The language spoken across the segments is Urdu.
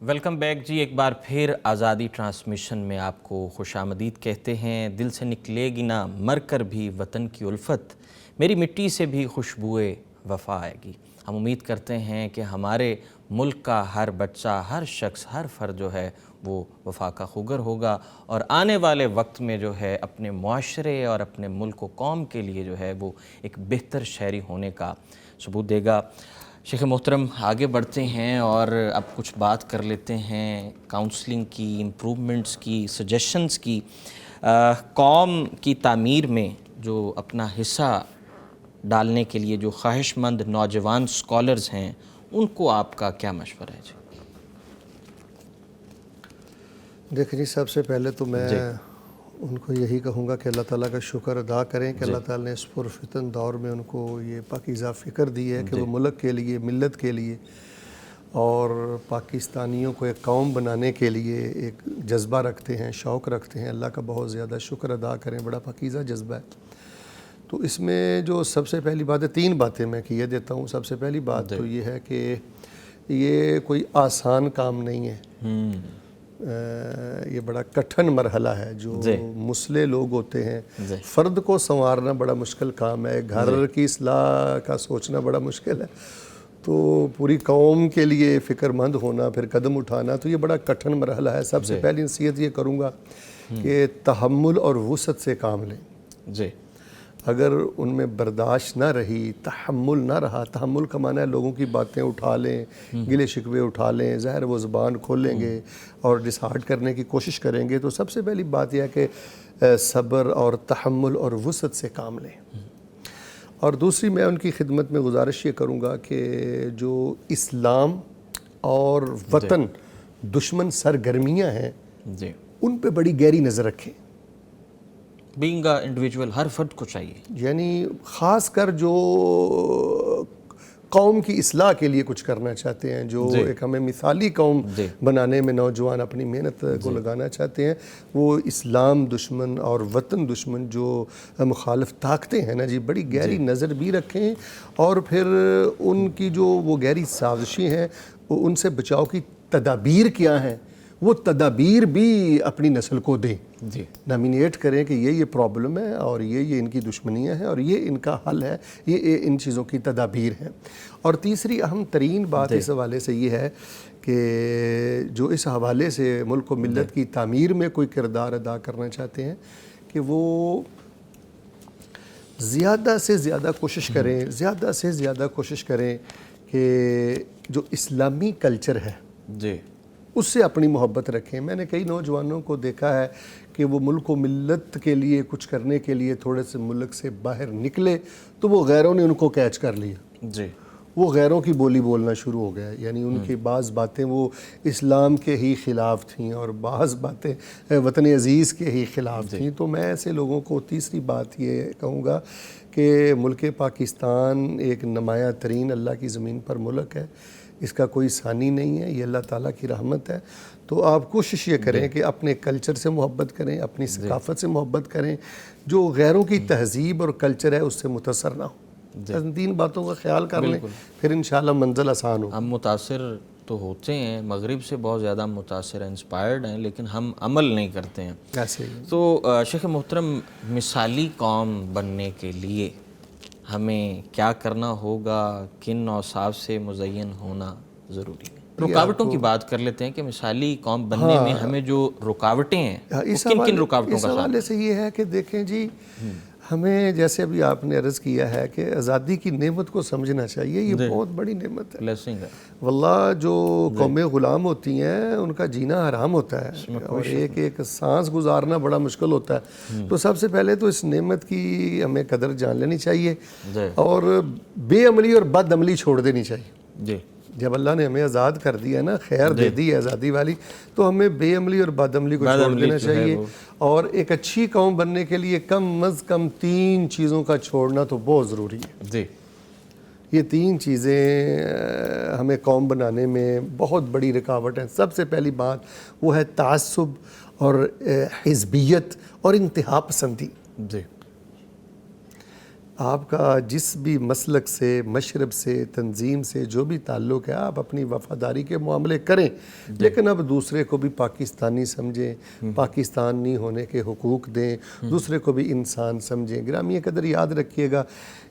ویلکم بیک جی، ایک بار پھر آزادی ٹرانسمیشن میں آپ کو خوش آمدید کہتے ہیں۔ دل سے نکلے گی نہ مر کر بھی وطن کی الفت، میری مٹی سے بھی خوشبوئے وفا آئے گی۔ ہم امید کرتے ہیں کہ ہمارے ملک کا ہر بچہ، ہر شخص، ہر فرد جو ہے وہ وفا کا خوگر ہوگا اور آنے والے وقت میں جو ہے اپنے معاشرے اور اپنے ملک و قوم کے لیے جو ہے وہ ایک بہتر شہری ہونے کا ثبوت دے گا۔ شیخ محترم، آگے بڑھتے ہیں اور اب کچھ بات کر لیتے ہیں کاؤنسلنگ کی، امپروومنٹس کی، سجیشنز کی۔ قوم کی تعمیر میں جو اپنا حصہ ڈالنے کے لیے جو خواہش مند نوجوان اسکالرز ہیں، ان کو آپ کا کیا مشورہ ہے جی؟ دیکھیں جی، سب سے پہلے تو میں ان کو یہی کہوں گا کہ اللہ تعالیٰ کا شکر ادا کریں کہ اللہ تعالیٰ نے اس پرفتن دور میں ان کو یہ پاکیزہ فکر دی ہے کہ وہ ملک کے لیے، ملت کے لیے اور پاکستانیوں کو ایک قوم بنانے کے لیے ایک جذبہ رکھتے ہیں، شوق رکھتے ہیں۔ اللہ کا بہت زیادہ شکر ادا کریں، بڑا پاکیزہ جذبہ ہے۔ تو اس میں جو سب سے پہلی بات ہے، 3 باتیں میں کیے دیتا ہوں۔ سب سے پہلی بات تو یہ ہے کہ یہ کوئی آسان کام نہیں ہے، یہ بڑا کٹھن مرحلہ ہے۔ جو مسلح لوگ ہوتے ہیں، فرد کو سنوارنا بڑا مشکل کام ہے، گھر کی اصلاح کا سوچنا بڑا مشکل ہے، تو پوری قوم کے لیے فکر مند ہونا، پھر قدم اٹھانا، تو یہ بڑا کٹھن مرحلہ ہے۔ سب سے پہلی نصیحت یہ کروں گا کہ تحمل اور وسعت سے کام لیں۔ اگر ان میں برداشت نہ رہی، تحمل نہ رہا، تحمل کا معنی ہے لوگوں کی باتیں اٹھا لیں، گلے شکوے اٹھا لیں، ظاہر وہ زبان کھولیں گے اور ڈسہارٹ کرنے کی کوشش کریں گے۔ تو سب سے پہلی بات یہ ہے کہ صبر اور تحمل اور وسعت سے کام لیں۔ اور دوسری میں ان کی خدمت میں گزارش یہ کروں گا کہ جو اسلام اور وطن دشمن سرگرمیاں ہیں، ان پہ بڑی گہری نظر رکھیں۔ بینگ اے انڈیویجول، ہر فرد کو چاہیے، یعنی خاص کر جو قوم کی اصلاح کے لیے کچھ کرنا چاہتے ہیں، جو ایک ہمیں مثالی قوم بنانے میں نوجوان اپنی محنت کو لگانا چاہتے ہیں، وہ اسلام دشمن اور وطن دشمن جو مخالف طاقتیں ہیں نا جی، بڑی گہری نظر بھی رکھیں اور پھر ان کی جو وہ گہری سازشیں ہیں، ان سے بچاؤ کی تدابیر کیا ہیں، وہ تدابیر بھی اپنی نسل کو دیں، نامینیٹ کریں کہ یہ پرابلم ہے اور یہ ان کی دشمنیاں ہیں اور یہ ان کا حل ہے، یہ ان چیزوں کی تدابیر ہیں۔ اور تیسری اہم ترین بات اس حوالے سے یہ ہے کہ جو اس حوالے سے ملک و ملت کی تعمیر میں کوئی کردار ادا کرنا چاہتے ہیں کہ وہ زیادہ سے زیادہ کوشش کریں، زیادہ سے زیادہ کوشش کریں کہ جو اسلامی کلچر ہے اس سے اپنی محبت رکھیں۔ میں نے کئی نوجوانوں کو دیکھا ہے کہ وہ ملک و ملت کے لیے کچھ کرنے کے لیے تھوڑے سے ملک سے باہر نکلے تو وہ غیروں نے ان کو کیچ کر لیا، وہ غیروں کی بولی بولنا شروع ہو گیا، یعنی ان کی بعض باتیں وہ اسلام کے ہی خلاف تھیں اور بعض باتیں وطن عزیز کے ہی خلاف تھیں۔ تو میں ایسے لوگوں کو تیسری بات یہ کہوں گا کہ ملک پاکستان ایک نمایاں ترین اللہ کی زمین پر ملک ہے، اس کا کوئی ثانی نہیں ہے، یہ اللہ تعالیٰ کی رحمت ہے۔ تو آپ کوشش یہ کریں کہ اپنے کلچر سے محبت کریں، اپنی ثقافت سے محبت کریں، جو غیروں کی تہذیب اور کلچر ہے اس سے متاثر نہ ہو۔ ان 3 باتوں کا خیال کر لیں، پھر انشاءاللہ منزل آسان ہو۔ ہم متاثر تو ہوتے ہیں، مغرب سے بہت زیادہ متاثر ہیں، انسپائرڈ ہیں، لیکن ہم عمل نہیں کرتے ہیں۔ ایسے ہی تو شیخ محترم، مثالی قوم بننے کے لیے ہمیں کیا کرنا ہوگا، کن اوصاف سے مزین ہونا ضروری ہے؟ رکاوٹوں کی بات کر لیتے ہیں کہ مثالی قوم بننے میں ہمیں جو رکاوٹیں ہیں، کن کن رکاوٹوں کا حوالے سے یہ ہے کہ دیکھیں جی، ہمیں جیسے ابھی آپ نے عرض کیا ہے کہ آزادی کی نعمت کو سمجھنا چاہیے، یہ بہت بڑی نعمت ہے، بلیسنگ ہے واللہ۔ جو قومیں غلام ہوتی ہیں ان کا جینا حرام ہوتا ہے اور ایک سانس گزارنا بڑا مشکل ہوتا ہے۔ تو سب سے پہلے تو اس نعمت کی ہمیں قدر جان لینی چاہیے اور بے عملی اور بد عملی چھوڑ دینی چاہیے۔ جب اللہ نے ہمیں آزاد کر دیا نا، خیر دے دی ہے آزادی والی، تو ہمیں بے عملی اور بد عملی کو چھوڑ دینا چاہیے. اور ایک اچھی قوم بننے کے لیے کم از کم 3 چیزوں کا چھوڑنا تو بہت ضروری ہے. جی، یہ 3 چیزیں ہمیں قوم بنانے میں بہت بڑی رکاوٹ ہیں. سب سے پہلی بات وہ ہے تعصب اور حزبیت اور انتہا پسندی. جی، آپ کا جس بھی مسلک سے، مشرب سے، تنظیم سے جو بھی تعلق ہے، آپ اپنی وفاداری کے معاملے کریں، لیکن اب دوسرے کو بھی پاکستانی سمجھیں، پاکستانی ہونے کے حقوق دیں، دوسرے کو بھی انسان سمجھیں. گرامی قدر یاد رکھیے گا،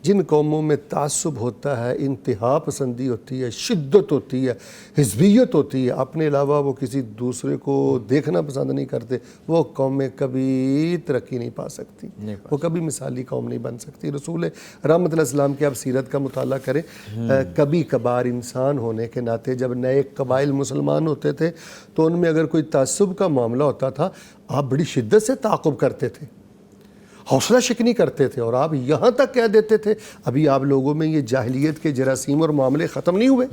جن قوموں میں تعصب ہوتا ہے، انتہا پسندی ہوتی ہے، شدت ہوتی ہے، حزبیت ہوتی ہے، اپنے علاوہ وہ کسی دوسرے کو دیکھنا پسند نہیں کرتے، وہ قومیں کبھی ترقی نہیں پا سکتی، وہ کبھی مثالی قوم نہیں بن سکتی. رسول رحمت علیہ السلام کی آپ سیرت کا مطالعہ کریں، کبھی کبھار انسان ہونے کے ناطے جب نئے قبائل مسلمان ہوتے تھے تو ان میں اگر کوئی تعصب کا معاملہ ہوتا تھا، آپ بڑی شدت سے تعاقب کرتے تھے، حوصلہ شکنی کرتے تھے، اور آپ یہاں تک کہہ دیتے تھے ابھی آپ لوگوں میں یہ جاہلیت کے جراثیم اور معاملے ختم نہیں ہوئے.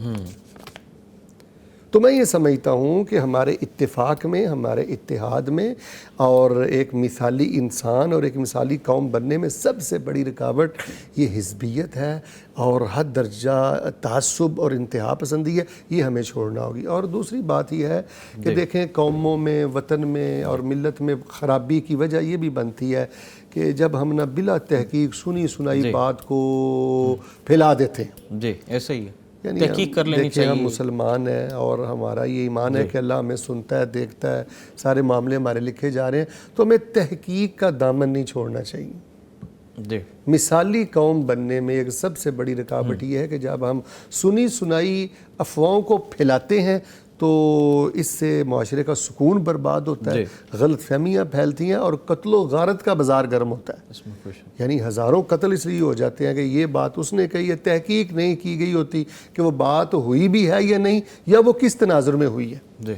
تو میں یہ سمجھتا ہوں کہ ہمارے اتفاق میں، ہمارے اتحاد میں اور ایک مثالی انسان اور ایک مثالی قوم بننے میں سب سے بڑی رکاوٹ یہ حزبیت ہے اور حد درجہ تعصب اور انتہا پسندی ہے. یہ ہمیں چھوڑنا ہوگی. اور دوسری بات یہ ہے کہ دیکھیں، قوموں میں، وطن میں اور ملت میں خرابی کی وجہ یہ بھی بنتی ہے کہ جب ہم نہ بلا تحقیق سنی سنائی بات کو پھیلا دیتے ہیں. جی، ایسا ہی ہے. یعنی تحقیق کر لینی دیکھیں، ہم چاہیے. مسلمان ہیں اور ہمارا یہ ایمان ہے کہ اللہ ہمیں سنتا ہے، دیکھتا ہے، سارے معاملے ہمارے لکھے جا رہے ہیں، تو ہمیں تحقیق کا دامن نہیں چھوڑنا چاہیے. جی، مثالی قوم بننے میں ایک سب سے بڑی رکاوٹ یہ ہے کہ جب ہم سنی سنائی افواہوں کو پھیلاتے ہیں تو اس سے معاشرے کا سکون برباد ہوتا ہے، غلط فہمیاں پھیلتی ہیں اور قتل و غارت کا بازار گرم ہوتا ہے. یعنی ہزاروں قتل اس لیے ہو جاتے ہیں کہ یہ بات اس نے کہی ہے، تحقیق نہیں کی گئی ہوتی کہ وہ بات ہوئی بھی ہے یا نہیں، یا وہ کس تناظر میں ہوئی ہے. جی،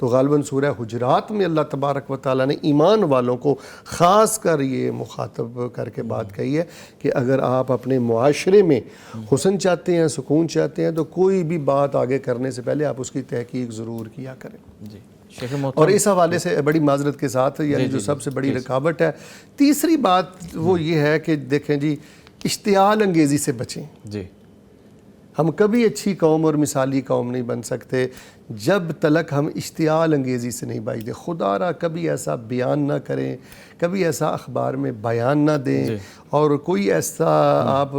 تو غالباً سورہ حجرات میں اللہ تبارک و تعالیٰ نے ایمان والوں کو خاص کر یہ مخاطب کر کے بات کہی ہے کہ اگر آپ اپنے معاشرے میں حسن چاہتے ہیں، سکون چاہتے ہیں، تو کوئی بھی بات آگے کرنے سے پہلے آپ اس کی تحقیق ضرور کیا کریں. جی، شیخ محترم. اور اس حوالے سے بڑی معذرت کے ساتھ، یعنی جو سب سے بڑی رکاوٹ ہے، تیسری بات وہ یہ ہے کہ دیکھیں جی، اشتعال انگیزی سے بچیں. جی، ہم کبھی اچھی قوم اور مثالی قوم نہیں بن سکتے جب تلک ہم اشتعال انگیزی سے نہیں بائی دیں. خدا را کبھی ایسا بیان نہ کریں، کبھی ایسا اخبار میں بیان نہ دیں، اور کوئی ایسا آپ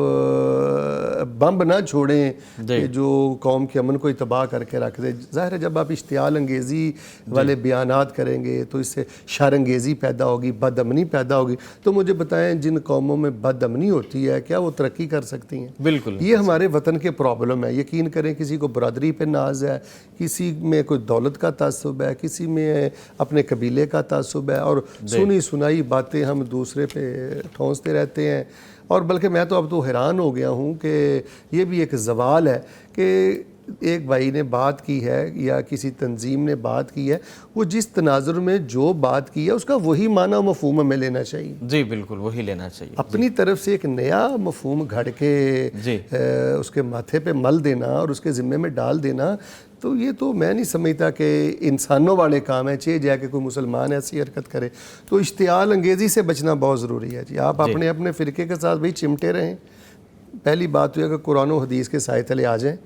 بمب نہ چھوڑیں کہ جو قوم کے امن کو تباہ کر کے رکھ دے. ظاہر ہے جب آپ اشتعال انگیزی والے بیانات کریں گے تو اس سے شر انگیزی پیدا ہوگی، بد امنی پیدا ہوگی. تو مجھے بتائیں، جن قوموں میں بد امنی ہوتی ہے کیا وہ ترقی کر سکتی ہیں؟ بالکل. یہ ہمارے وطن کے پرابلم ہے. یقین کریں، کسی کو برادری پہ ناز ہے، کسی میں کوئی دولت کا تعصب ہے، کسی میں اپنے قبیلے کا تعصب ہے، اور سنی سنائی باتیں ہم دوسرے پہ ٹھونستے رہتے ہیں. اور بلکہ میں تو اب تو حیران ہو گیا ہوں کہ یہ بھی ایک زوال ہے کہ ایک بھائی نے بات کی ہے یا کسی تنظیم نے بات کی ہے، وہ جس تناظر میں جو بات کی ہے اس کا وہی معنی و مفہوم ہمیں لینا چاہیے. جی بالکل وہی لینا چاہیے. اپنی طرف سے ایک نیا مفہوم گھڑ کے اس کے ماتھے پہ مل دینا اور اس کے ذمے میں ڈال دینا، تو یہ تو میں نہیں سمجھتا کہ انسانوں والے کام ہیں. چاہے جا کے کوئی مسلمان ایسی حرکت کرے. تو اشتعال انگیزی سے بچنا بہت ضروری ہے. جی آپ اپنے اپنے فرقے کے ساتھ بھائی چمٹے رہیں. پہلی بات یہ ہے کہ قرآن و حدیث کے سائے تلے آ جائیں،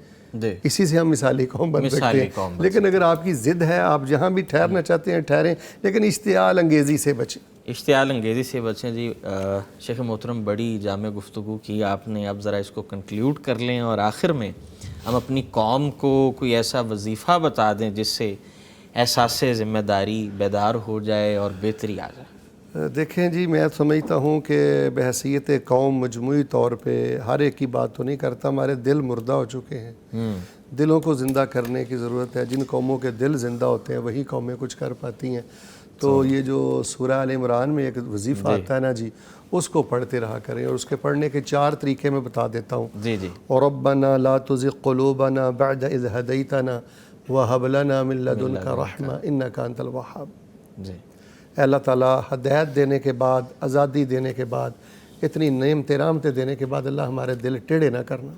اسی سے ہم مثالی قوم بن سکتے ہیں. لیکن اگر آپ کی ضد ہے، آپ جہاں بھی ٹھہرنا چاہتے ہیں ٹھہریں، لیکن اشتعال انگیزی سے بچیں. اشتعال انگیزی سے بچیں. جی شیخ محترم بڑی جامع گفتگو کی آپ نے. اب ذرا اس کو کنکلیوڈ کر لیں اور آخر میں ہم اپنی قوم کو کوئی ایسا وظیفہ بتا دیں جس سے احساس ذمہ داری بیدار ہو جائے اور بہتری آ جائے. دیکھیں جی، میں سمجھتا ہوں کہ بحیثیت قوم مجموعی طور پہ ہر ایک کی بات تو نہیں کرتا. ہمارے دل مردہ ہو چکے ہیں. دلوں کو زندہ کرنے کی ضرورت ہے. جن قوموں کے دل زندہ ہوتے ہیں وہی قومیں کچھ کر پاتی ہیں. تو یہ جو سورہ آل عمران میں ایک وظیفہ آتا ہے نا جی، اس کو پڑھتے رہا کریں. اور اس کے پڑھنے کے 4 طریقے میں بتا دیتا ہوں. جی جی. ربنا لا تزغ قلوبنا بعد اذ ہدیتنا وہب لنا من لدنک رحمہ انک انت الوہاب. جی. اے اللہ تعالیٰ، ہدایت دینے کے بعد، آزادی دینے کے بعد، اتنی نعمتیں رحمتیں دینے کے بعد اللہ ہمارے دل ٹیڑھے نہ کرنا.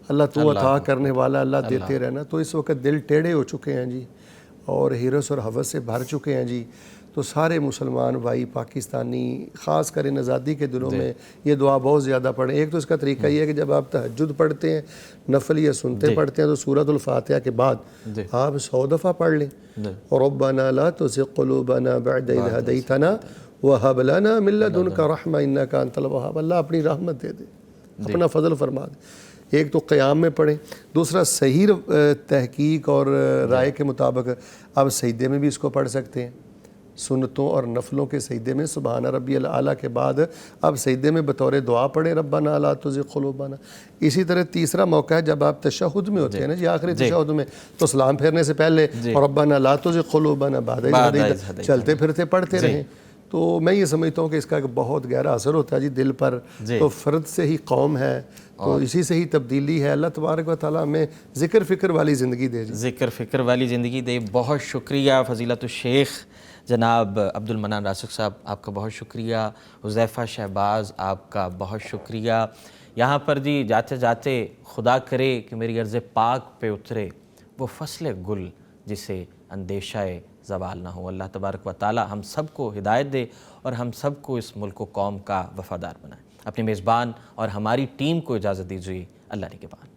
اللہ تو عطا کرنے والا، اللہ دیتے رہنا. تو اس وقت دل ٹیڑھے ہو چکے ہیں جی، اور ہرس اور ہوس سے بھر چکے ہیں جی. تو سارے مسلمان بھائی پاکستانی خاص کر ان آزادی کے دنوں میں یہ دعا بہت زیادہ پڑھیں. ایک تو اس کا طریقہ یہ ہے کہ جب آپ تہجد پڑھتے ہیں، نفل یا سنتے پڑھتے ہیں، تو سورۃ الفاتحہ کے بعد آپ 100 دفعہ پڑھ لیں. ربنا لا تزغ قلوبنا بعد اذ ہدیتنا وہب لنا من لدنک رحمہ انک انت الوہاب. اللہ اپنی رحمت دے دے، اپنا فضل فرما دے. ایک تو قیام میں پڑھیں، دوسرا صحیح تحقیق اور رائے کے مطابق آپ سجدے میں بھی اس کو پڑھ سکتے ہیں. سنتوں اور نفلوں کے سجدے میں سبحان ربی الاعلیٰ کے بعد آپ سجدے میں بطور دعا پڑھیں ربنا لا تزغ قلوبنا. اسی طرح تیسرا موقع ہے جب آپ تشہد میں ہوتے ہیں نا جی، آخری تشہد میں، تو سلام پھیرنے سے پہلے ربنا لا تزغ قلوبنا بعد اذ ہدیتنا چلتے پھرتے پڑھتے رہیں. تو میں یہ سمجھتا ہوں کہ اس کا ایک بہت گہرا اثر ہوتا ہے جی دل پر. تو فرد سے ہی قوم ہے، تو اسی سے ہی تبدیلی ہے. اللہ تبارک و تعالیٰ ہمیں ذکر فکر والی زندگی دے جی. ذکر فکر والی زندگی دے. بہت شکریہ فضیلت الشیخ جناب عبد المنان راسخ صاحب، آپ کا بہت شکریہ. حذیفہ شہباز آپ کا بہت شکریہ. یہاں پر جی جاتے جاتے خدا کرے کہ میری عرض پاک پہ اترے وہ فصل گل جسے اندیشہ زوال نہ ہو. اللہ تبارک و تعالی ہم سب کو ہدایت دے اور ہم سب کو اس ملک و قوم کا وفادار بنائے. اپنے میزبان اور ہماری ٹیم کو اجازت دیجیے. اللہ نگہبان.